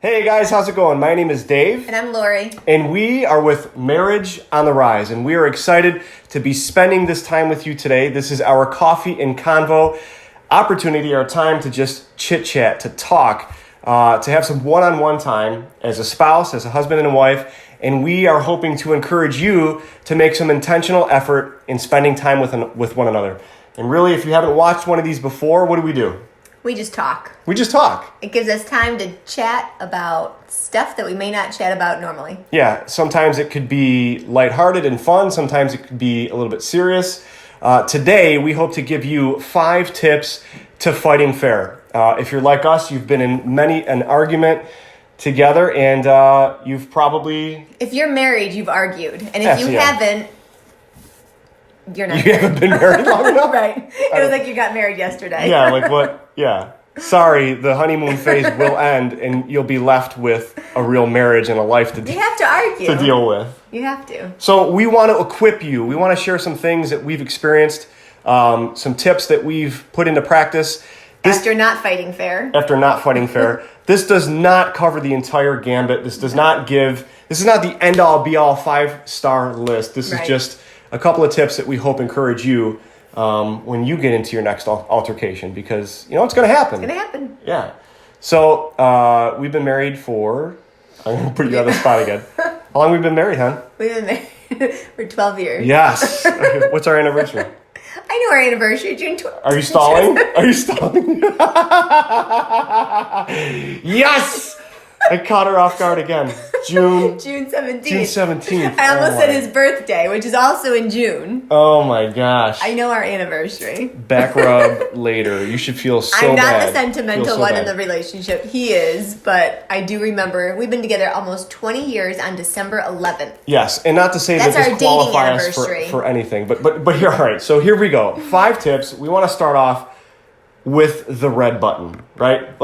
Hey guys, how's it going? My name is Dave. And I'm Lori. And we are with Marriage on the Rise. And we are excited to be spending this time with you today. This is our coffee and convo opportunity, our time to just chit-chat, to talk, to have some one-on-one time as a spouse, as a husband and a wife. And we are hoping to encourage you to make some intentional effort in spending time with one another. And really, if you haven't watched one of these before, what do? We just talk. We just talk. It gives us time to chat about stuff that we may not chat about normally. Yeah, sometimes it could be lighthearted and fun. Sometimes it could be a little bit serious. Today, we hope to give you 5 tips to fighting fair. If you're like us, you've been in many an argument together, and you've probably... If you're married, you've argued. And if you haven't, you're not You haven't been married long enough? Right. It was like you got married yesterday. Yeah, like what? Yeah. Sorry, the honeymoon phase will end, and you'll be left with a real marriage and a life to You have to argue. to deal with. You have to. So we want to equip you. We want to share some things that we've experienced, some tips that we've put into practice. After not fighting fair. This does not cover the entire gambit. This is not the end-all, be-all 5-star list. This is just a couple of tips that we hope encourage you when you get into your next altercation, because it's going to happen. It's going to happen. Yeah. So we've been married for, I'm going to put you on the spot again. How long have we been married, hon? We've been married for 12 years. Yes. What's our anniversary? I know our anniversary, June 12th. Are you stalling? Yes! I caught her off guard again. June 17th. I almost said his birthday, which is also in June. Oh my gosh. I know our anniversary. Back rub later. You should feel so bad. I'm not the sentimental one in the relationship. He is, but I do remember we've been together almost 20 years on December 11th. Yes, and not to say That's that our this qualifies dating for anything, but here, all right. So here we go. 5 tips. We want to start off with the red button, right?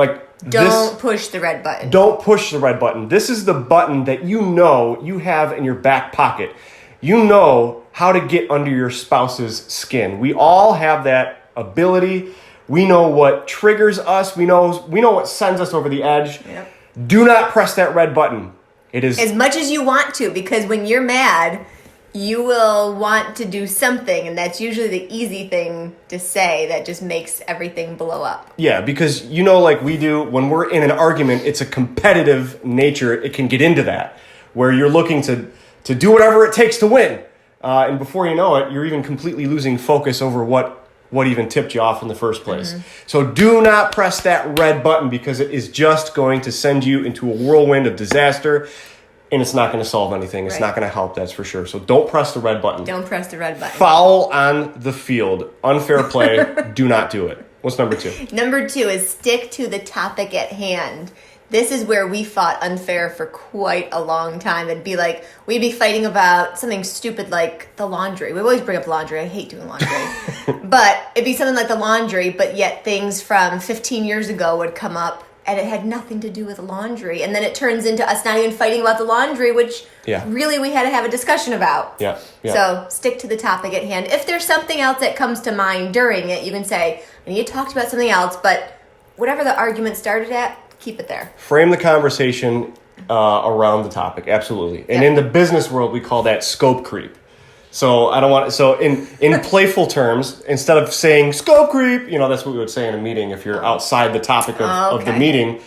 Don't push the red button. Don't push the red button. This is the button that you have in your back pocket. You know how to get under your spouse's skin. We all have that ability. We know what triggers us. We know what sends us over the edge. Yep. Do not press that red button. It is as much as you want to, because when you're mad, you will want to do something, and that's usually the easy thing to say that just makes everything blow up. Yeah, because like we do, when we're in an argument, it's a competitive nature. It can get into that, where you're looking to do whatever it takes to win. And before you know it, you're even completely losing focus over what even tipped you off in the first place. Mm-hmm. So do not press that red button, because it is just going to send you into a whirlwind of disaster. And it's not going to solve anything. It's not going to help, that's for sure. So don't press the red button. Don't press the red button. Foul on the field. Unfair play. Do not do it. What's number 2? Number 2 is stick to the topic at hand. This is where we fought unfair for quite a long time. We'd be fighting about something stupid like the laundry. We always bring up laundry. I hate doing laundry. But it'd be something like the laundry, but yet things from 15 years ago would come up, and it had nothing to do with laundry. And then it turns into us not even fighting about the laundry, which really we had to have a discussion about. Yeah. So stick to the topic at hand. If there's something else that comes to mind during it, you can say, I need to talk about something else, but whatever the argument started at, keep it there. Frame the conversation around the topic, absolutely. And in the business world, we call that scope creep. So in playful terms, instead of saying scope creep, that's what we would say in a meeting. If you're outside the topic of the meeting,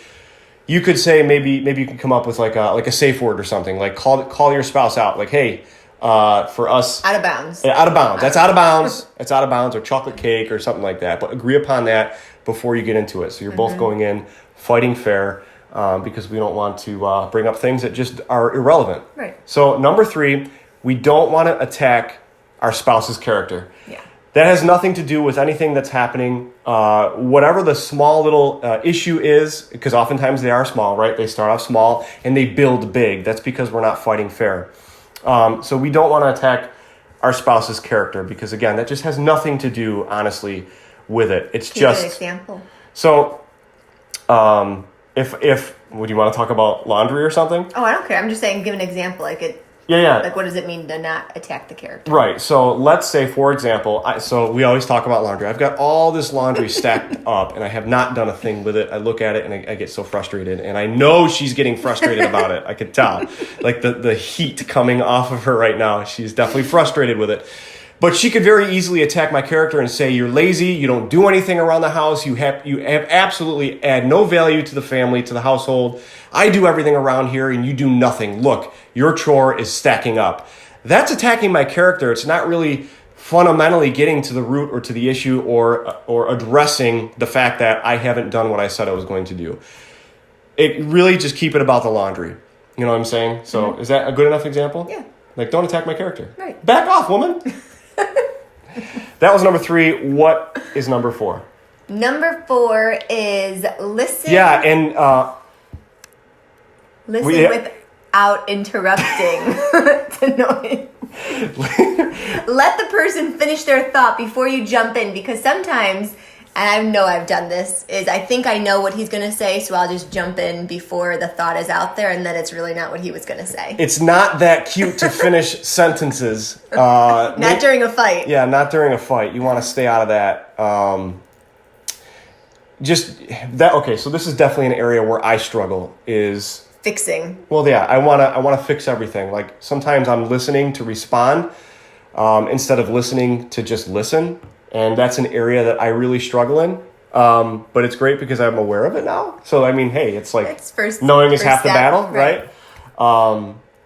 you could say maybe you can come up with like a safe word or something, like call your spouse out, like, hey, for us, out of bounds. That's out of bounds. It's out of bounds, or chocolate cake or something like that. But agree upon that before you get into it. So you're both going in fighting fair, because we don't want to bring up things that just are irrelevant. Right. So number 3. We don't want to attack our spouse's character. Yeah. That has nothing to do with anything that's happening. Whatever the small little issue is, because oftentimes they are small, right? They start off small and they build big. That's because we're not fighting fair. So we don't want to attack our spouse's character, because, again, that just has nothing to do, honestly, with it. It's just... Give an example. So if would you want to talk about laundry or something? Oh, I don't care. I'm just saying give an example. Yeah. Like, what does it mean to not attack the character? Right. So let's say, for example, so we always talk about laundry. I've got all this laundry stacked up, and I have not done a thing with it. I look at it, and I get so frustrated. And I know she's getting frustrated about it. I could tell. Like, the heat coming off of her right now. She's definitely frustrated with it. But she could very easily attack my character and say, you're lazy, you don't do anything around the house, you have absolutely add no value to the family, to the household. I do everything around here and you do nothing. Look, your chore is stacking up. That's attacking my character. It's not really fundamentally getting to the root or to the issue or addressing the fact that I haven't done what I said I was going to do. It really just keep it about the laundry. You know what I'm saying? So Is that a good enough example? Yeah. Like, don't attack my character. Right. Back off, woman. That was number 3. What is number 4? Number 4 is listen. Yeah, and listen without interrupting. It's annoying. Let the person finish their thought before you jump in, because sometimes, and I know I've done this, is I think I know what he's going to say, so I'll just jump in before the thought is out there, and then it's really not what he was going to say. It's not that cute to finish sentences. Not during a fight. Yeah, not during a fight. You want to stay out of that. Okay, so this is definitely an area where I struggle, is fixing. Well, yeah, I want to fix everything. Like, sometimes I'm listening to respond instead of listening to just listen. And that's an area that I really struggle in. But it's great because I'm aware of it now. So, I mean, hey, it's like knowing is half the battle, right?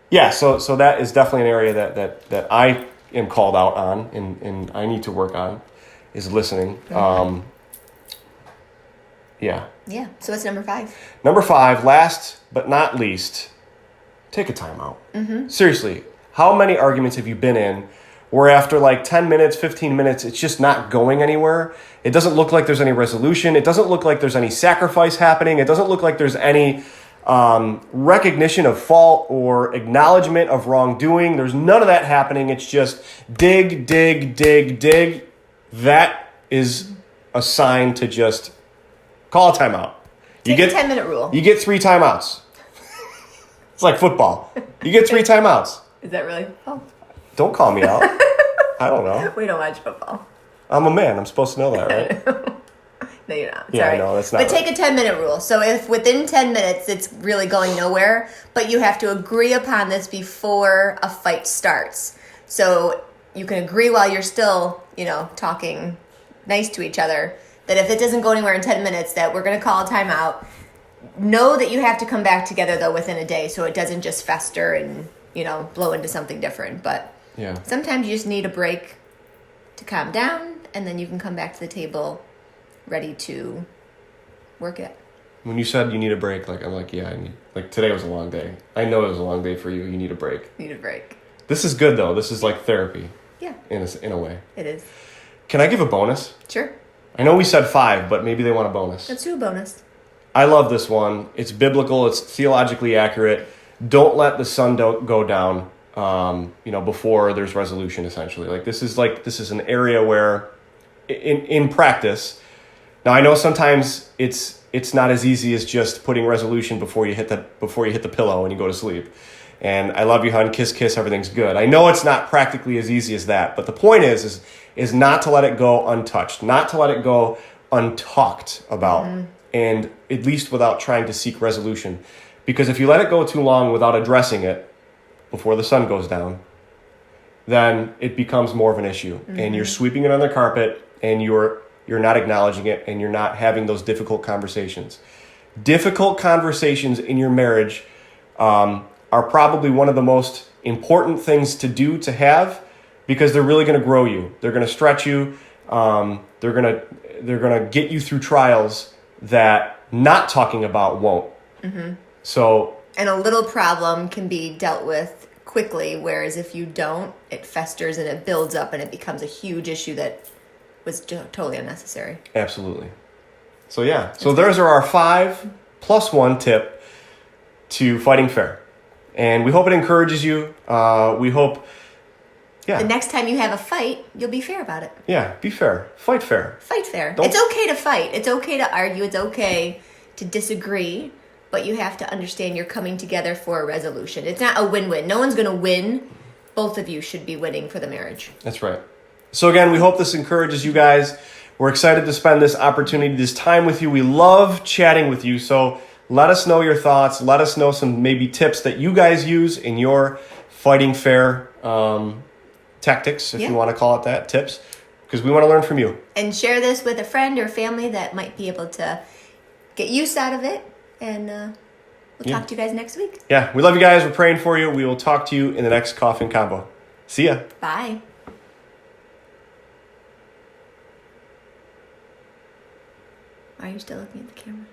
Yeah, so that is definitely an area that I am called out on and I need to work on, is listening. Yeah. Yeah, so what's number 5? Number 5, last but not least, take a time out. Seriously, how many arguments have you been in where after like 10 minutes, 15 minutes, it's just not going anywhere? It doesn't look like there's any resolution. It doesn't look like there's any sacrifice happening. It doesn't look like there's any recognition of fault or acknowledgement of wrongdoing. There's none of that happening. It's just dig, dig, dig, dig. That is a sign to just call a timeout. Take a 10-minute rule. You get 3 timeouts. It's like football. You get 3 timeouts. Is that really? Oh. Don't call me out. I don't know. We don't watch football. I'm a man. I'm supposed to know that, right? No, you're not. Yeah, Sorry. I know. That's not But right. take a 10-minute rule. So if within 10 minutes it's really going nowhere, but you have to agree upon this before a fight starts. So you can agree while you're still, talking nice to each other, that if it doesn't go anywhere in 10 minutes, that we're going to call a timeout. Know that you have to come back together, though, within a day, so it doesn't just fester and, blow into something different. But Yeah. sometimes you just need a break to calm down, and then you can come back to the table ready to work it. When you said you need a break, I'm like, yeah, today was a long day. I know it was a long day for you. You need a break. Need a break. This is good, though. This is like therapy. Yeah. In a way. It is. Can I give a bonus? Sure. I know we said 5, but maybe they want a bonus. Let's do a bonus. I love this one. It's biblical. It's theologically accurate. Don't let the sun go down, before there's resolution, essentially. This is an area where, in practice, now I know sometimes it's not as easy as just putting resolution before you hit the pillow and you go to sleep. And I love you, hon, kiss, kiss, everything's good. I know it's not practically as easy as that, but the point is not to let it go untouched, not to let it go untalked about, and at least without trying to seek resolution. Because if you let it go too long without addressing it before the sun goes down, then it becomes more of an issue. And you're sweeping it under the carpet, and you're not acknowledging it, and you're not having those difficult conversations. Difficult conversations in your marriage are probably one of the most important things to have, because they're really going to grow you. They're going to stretch you. They're going to get you through trials that not talking about won't. So, and a little problem can be dealt with quickly, whereas if you don't, it festers and it builds up and it becomes a huge issue that was totally unnecessary. Absolutely. So yeah. So those are our 5 plus 1 tip to fighting fair. And we hope it encourages you. We hope, The next time you have a fight, you'll be fair about it. Yeah, be fair. Fight fair. Fight fair. It's okay to fight. It's okay to argue. It's okay to disagree. but you have to understand you're coming together for a resolution. It's not a win-win. No one's going to win. Both of you should be winning for the marriage. That's right. So again, we hope this encourages you guys. We're excited to spend this opportunity, this time with you. We love chatting with you. So let us know your thoughts. Let us know some maybe tips that you guys use in your fighting fair tactics, if you want to call it that, tips, because we want to learn from you. And share this with a friend or family that might be able to get use out of it. And we'll talk to you guys next week. Yeah, we love you guys. We're praying for you. We will talk to you in the next Coffee and Convo. See ya. Bye. Are you still looking at the camera?